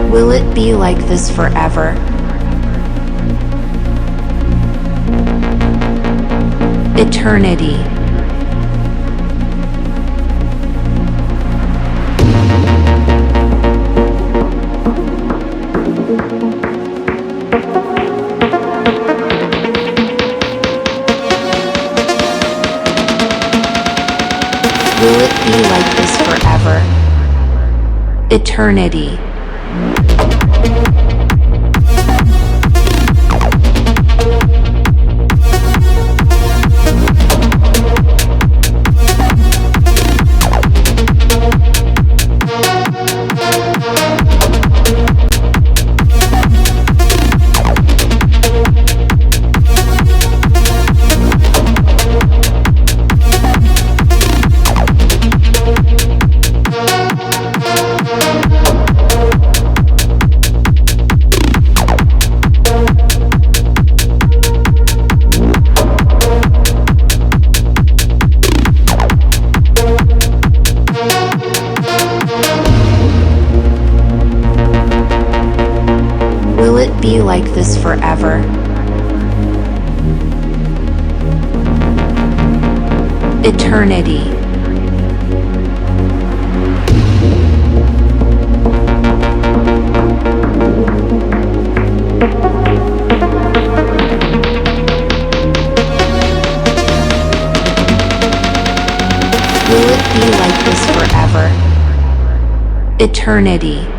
Will it be like this forever? Eternity. Will it be like this forever? Eternity. Will it be like this forever? Eternity. Will it be like this forever? Eternity.